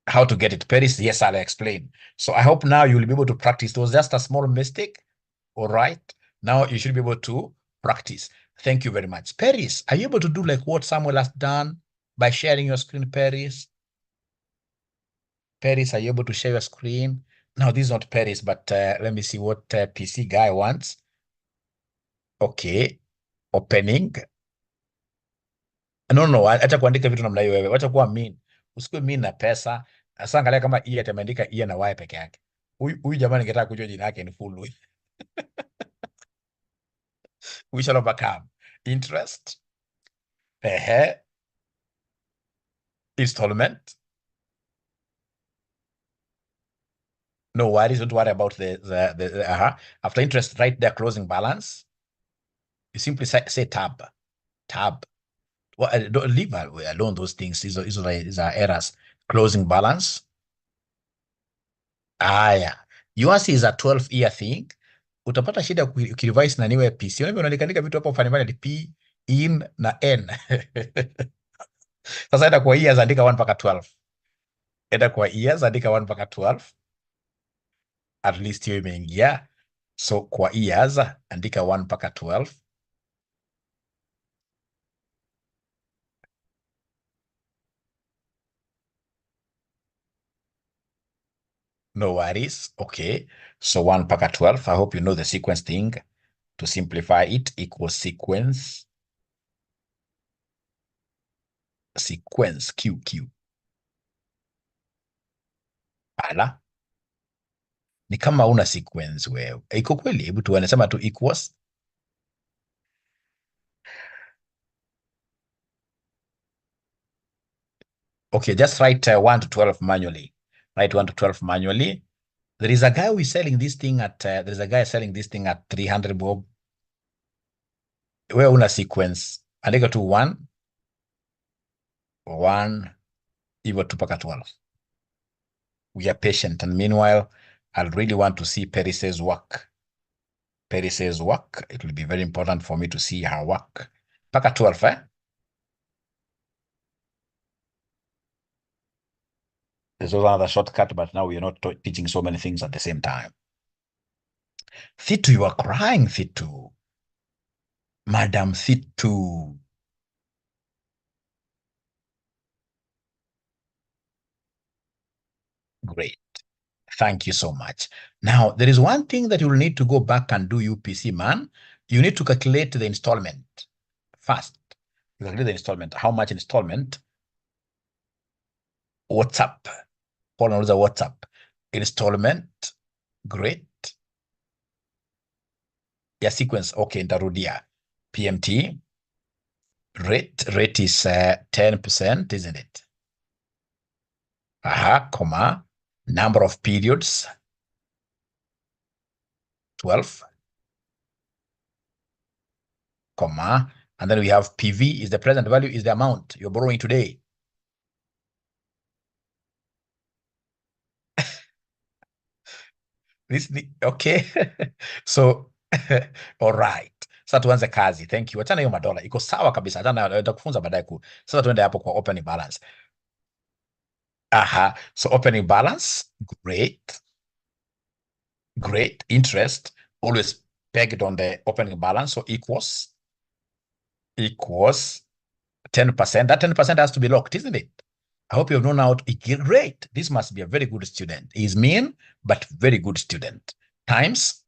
How to get it, Paris? Yes, I'll explain. So I hope now you'll be able to practice. It was just a small mistake. All right. Now you should be able to practice. Thank you very much. Paris, are you able to do like what Samuel has done by sharing your screen, Paris? Paris, are you able to share your screen? Now, this is not Paris, but let me see what PC guy wants. Okay. Opening. No, acha kuandika vitu namna hiyo wewe. Acha kuwa mean. Usikuwe mean na pesa. Sasa angalia kama E atameandika E na Y peke yake. Huyu jamani ningetaka kujua jina yake ni full. We shall overcome. Interest. Installment. No worries, don't worry about the after interest, right there, closing balance. You simply say tab. Well, don't leave alone those things. These are errors. Closing balance. Yeah. Yours is a 12-year thing. Utapata shida ukirevise na niwe PC. Unaandika vitu hapo fani ni P, in na N. Sasa enda kwa years andika 1 mpaka 12. Enda kwa years andika 1 mpaka 12. At least hiyo imeingia. So kwa years andika 1 mpaka 12. No worries. Okay. So 1 mpaka 12. I hope you know the sequence thing. To simplify it, equals sequence QQ. Ala. Ni kama una sequence wewe. Iko kweli? Hebu tu wanasema tu equals. Okay, just write 1 to 12 manually. Write 1 to 12 manually. There is a guy who is selling this thing at 300 bob. Wewe una sequence. Andika tu 1 hivyo tu mpaka 12. We are patient, and meanwhile, I'll really want to see Paris's work. Paris's work. It will be very important for me to see her work. Mpaka 12, eh? There's also another shortcut, but now we are not teaching so many things at the same time. Thitu, you are crying, Thitu. Madam Thitu. Great. Thank you so much. Now, there is one thing that you will need to go back and do, UPC, man. You need to calculate the installment first. You calculate the installment. How much installment? What's up? Paul knows the what's up. Installment. Great. Yeah, sequence. Okay, nitarudia. PMT. Rate is 10%, isn't it? Comma. Number of periods. 12. Comma. And then we have PV is the present value, is the amount you're borrowing today. Okay. So, all right. Sasa tuanze kazi. Thank you. Achana hiyo madola. Iko sawa kabisa. Achana nitakufunza baadaye Sasa tuende hapo kwa opening balance. So opening balance. Great. Interest always pegged on the opening balance. So equals 10%. That 10% has to be locked, isn't it? I hope you have known how to great. This must be a very good student. He's mean, but very good student. Times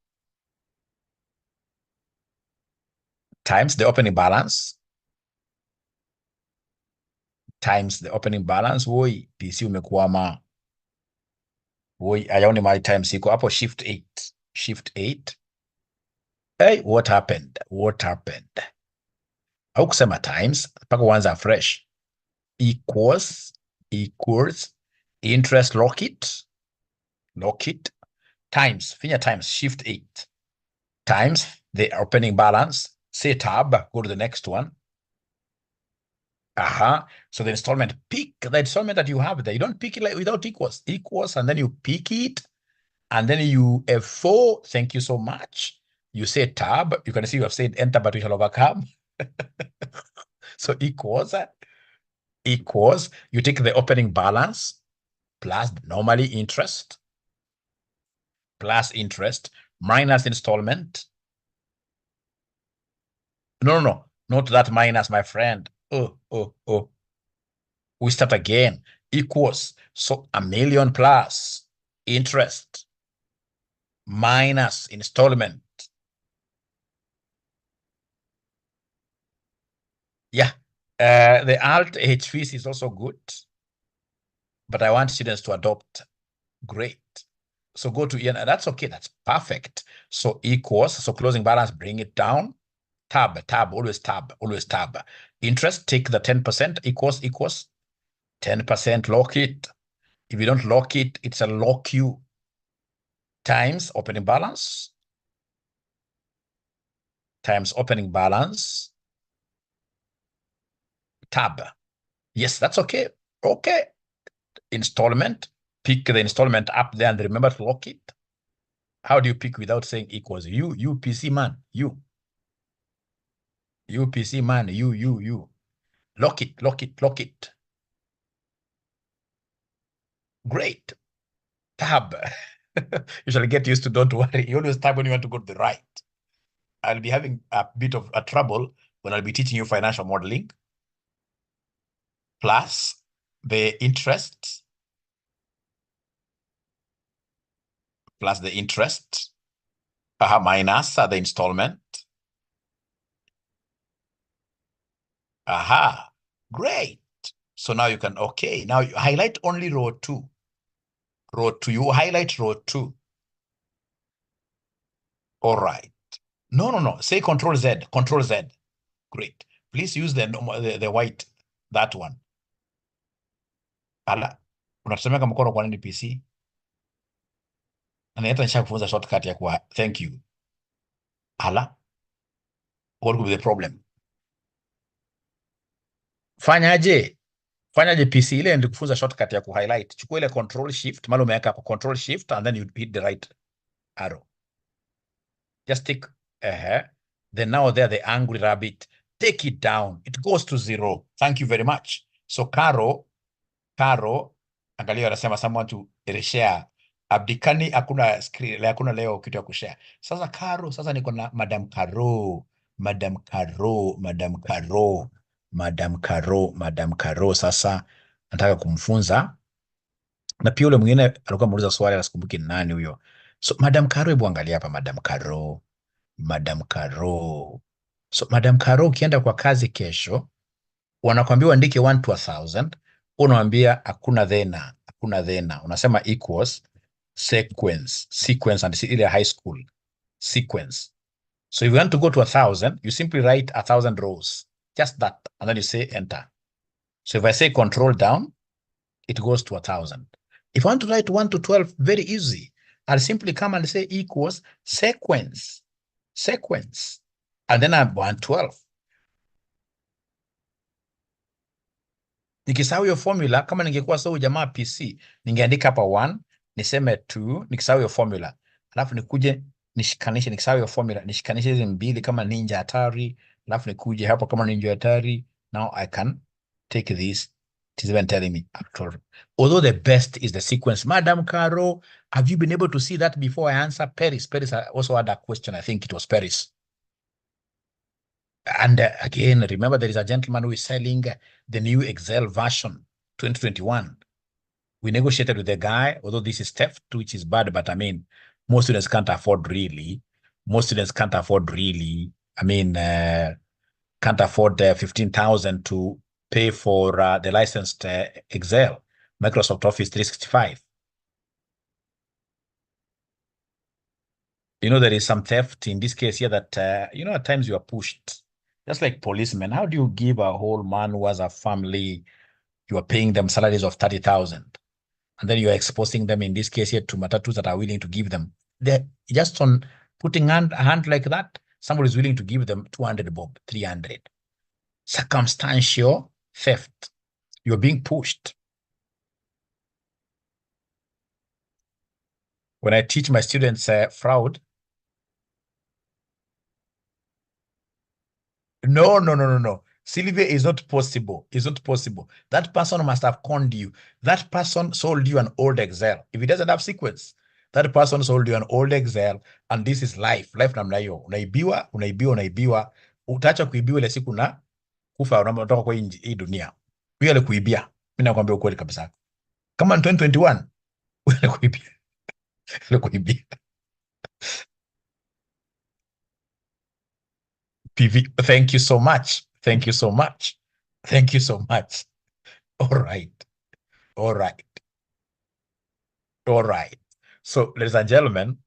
the opening balance. Times the opening balance. Woi, PC umekwama. Woi, ayaoni my times iko hapo shift 8. Shift 8. Hey, what happened? Au kusema times, mpaka uanza fresh. Equals interest lock it times finya times shift 8 times the opening balance, say tab, go to the next one. So the installment, pick the installment that you have there. You don't pick it like without equals, and then you pick it, and then you F4, thank you so much. You say tab, you can see you have said enter, but we shall overcome. So equals, you take the opening balance plus normally interest, minus installment. No, not that minus, my friend. Oh. We start again. Equals. So $1 million plus interest minus installment. Yeah. The alt H fees is also good, but I want students to adopt. Great. So go to, that's okay. That's perfect. So equals, so closing balance, bring it down. Tab, always tab. Interest, take the 10%, equals 10%, lock it. If you don't lock it, it's a lock you, times opening balance, times opening balance, tab. Yes, that's okay. Okay. Installment, pick the installment up there and remember to lock it. How do you pick without saying equals? You PC man, you PC man, you. Lock it. Great. Tab. You shall get used to, don't worry. You always tab when you want to go to the right. I'll be having a bit of a trouble when I'll be teaching you financial modeling. Plus the interest. Plus the interest. Minus the installment. Great. So now you can, okay, now you highlight only row 2. You highlight row 2. All right. No. Say Control Z. Great. Please use the white, that one. Unatemeka mkono kwa nini PC? Anaita nishakufunza shortcut ya kwa thank you. What could be the problem? Fanyaje PC ile ndio kufunza shortcut ya highlight. Chukua ile Control Shift, mali umeweka hapo Control Shift and then you hit the right arrow. Just take then now there the angry rabbit, take it down. It goes to 0. Thank you very much. So Caro, angalia anasema someone to reshare. Abdikani hakuna leo kitu ya kushare. Sasa Caro, sasa niko na Madam Caro. Sasa nataka kumfunza. Na pia yule mwingine alikuwa muuliza swali la sikumbuki nani huyo. So Madam Caro, hebu angalia hapa Madam Caro. So Madam Caro, ukienda kwa kazi kesho, wanakuambia uandike 1 to 1,000, unawambia hakuna dhena. Unasema equals sequence and ile high school sequence. So if you want to go to 1,000, you simply write 1,000 rows, just that, and then you say enter. So if I say control down, it goes to 1,000. If I want to write 1 to 12, very easy. I'll simply come and say equals sequence, and then I'm 112. Nikisahau hiyo formula, kama ningekuwa sawa jamaa PC, ningeandika hapa 1, niseme 2, nikisahau hiyo formula. Alafu nikuje nishikanishe, nikisahau hiyo formula, nishikanishe hizi mbili kama ninja hatari, alafu nikuje hapo kama ninja hatari. Now I can take this. It is even telling me after. Although the best is the sequence. Madam Caro, have you been able to see that before I answer? Paris also had a question. I think it was Paris. And again, remember there is a gentleman who is selling the new Excel version 2021. We negotiated with the guy, although this is theft, which is bad, but I mean, most students can't afford really. I mean, can't afford 15,000 to pay for the licensed Excel, Microsoft Office 365. There is some theft in this case here that, at times you are pushed. Just like policemen, how do you give a whole man who has a family, you are paying them salaries of 30,000, and then you are exposing them in this case here to matatus that are willing to give them? They're just on putting a hand like that, somebody is willing to give them 200 bob, 300. Circumstantial theft. You're being pushed. When I teach my students fraud, no. Sylvia, is not possible. It's not possible. That person must have conned you. That person sold you an old Excel. If it doesn't have sequence, that person sold you an old Excel, and this is life. Life namna hiyo. Unaibiwa. Utaacha kuibiwa ile siku na kufa unatoka kwa hii dunia. Huyo alikuibia. Mimi nakwambia ukweli kabisa. Kama 2021, huyo alikuibia. Alikuibia. PV, thank you so much. Thank you so much. Thank you so much. All right. All right. All right. So, ladies and gentlemen,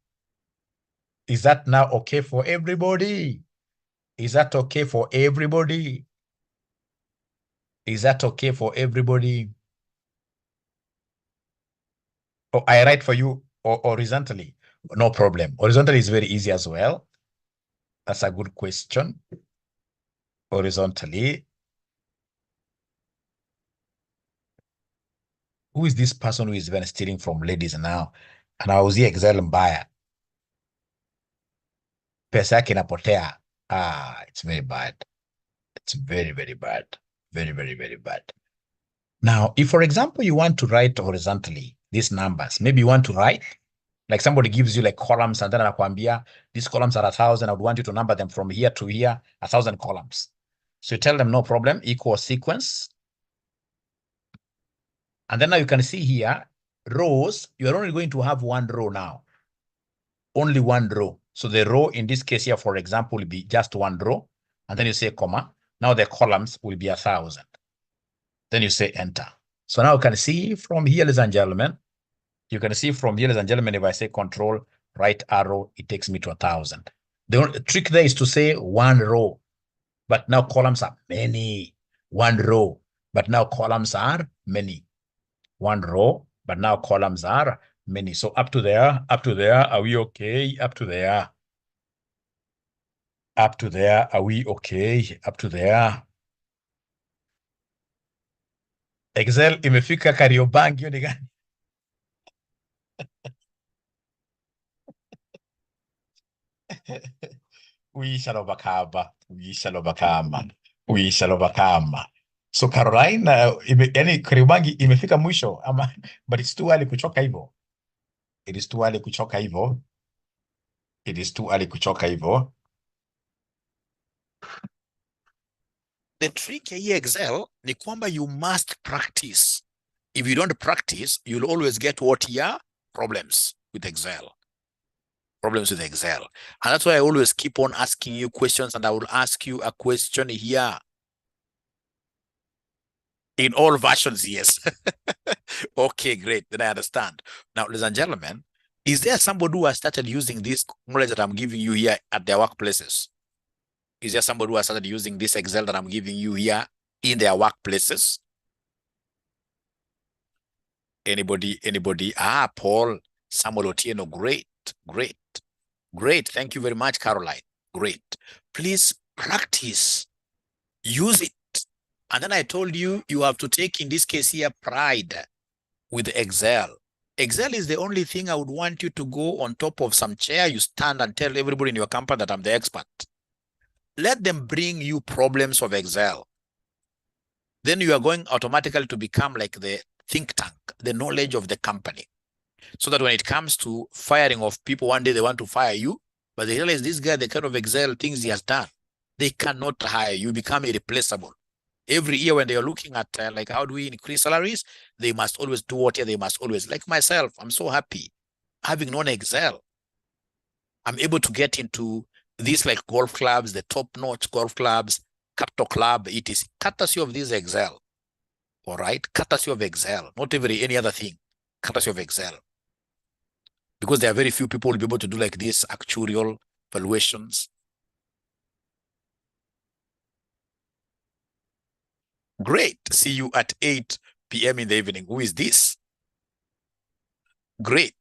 is that now okay for everybody? Is that okay for everybody? Is that okay for everybody? Oh, I write for you horizontally. No problem. Horizontally is very easy as well. That's a good question. Horizontally. Who is this person who is even stealing from ladies now? And I was here Excel mbaya. Pesa yake inapotea. It's very bad. It's very, very bad. Very, very, very bad. Now, if, for example, you want to write horizontally these numbers, maybe you want to write, like somebody gives you like columns and then anakuambia, these columns are 1,000. I would want you to number them from here to here, 1,000 columns. So you tell them, no problem, equal sequence. And then now you can see here, rows, you're only going to have one row now. Only one row. So the row in this case here, for example, will be just one row. And then you say comma. Now the columns will be 1,000. Then you say enter. So now you can see from here, ladies and gentlemen, you can see from here, ladies and gentlemen, if I say control, right arrow, it takes me to 1,000. The trick there is to say one row, but now columns are many. One row, but now columns are many. One row, but now columns are many. So up to there, are we okay? Up to there. Up to there, are we okay? Up to there. Excel imefika Kariobangi, hiyo ni gani? We shall overcome. We shall overcome. We shall overcome. So Caroline, yani Kariobangi imefika mwisho ama, but it's too early kuchoka hivyo. It is too early kuchoka hivyo. It is too early kuchoka hivyo. The trick ya Excel ni kwamba you must practice. If you don't practice, you'll always get what here? Problems with Excel. Problems with Excel. And that's why I always keep on asking you questions, and I will ask you a question here. In all versions, yes. Okay, great. Then I understand. Now, ladies and gentlemen, is there somebody who has started using this knowledge that I'm giving you here at their workplaces? Is there somebody who has started using this Excel that I'm giving you here in their workplaces? Anybody? Paul, Samuel Otieno, great. Thank you very much, Caroline. Great. Please practice. Use it. And then I told you, you have to take, in this case here, pride with Excel. Excel is the only thing I would want you to go on top of some chair, you stand and tell everybody in your company that I'm the expert. Let them bring you problems of Excel. Then you are going automatically to become like the think tank, the knowledge of the company. So that when it comes to firing of people, one day they want to fire you, but they realize this guy, the kind of Excel things he has done, they cannot hire you, become irreplaceable. Every year when they are looking at like how do we increase salaries, they must always do what they must always. Like myself, I'm so happy having known Excel. I'm able to get into these like golf clubs, the top-notch golf clubs, Capital Club. It is courtesy of this Excel. All right, courtesy of Excel, not any other thing. Courtesy of Excel. Because there are very few people who will be able to do like this actuarial valuations. Great. See you at 8 p.m. in the evening. Who is this? Great.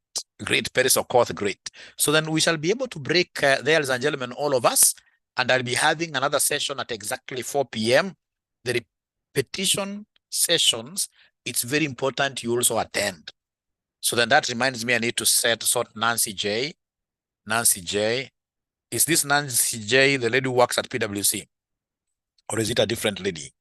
Great. Paris Okoth, great. So then we shall be able to break there, ladies and gentlemen, all of us. And I'll be having another session at exactly 4 p.m. The repetition sessions, it's very important you also attend. So then that reminds me, I need to sort Nancy J. Nancy J. Is this Nancy J, the lady who works at PwC? Or is it a different lady?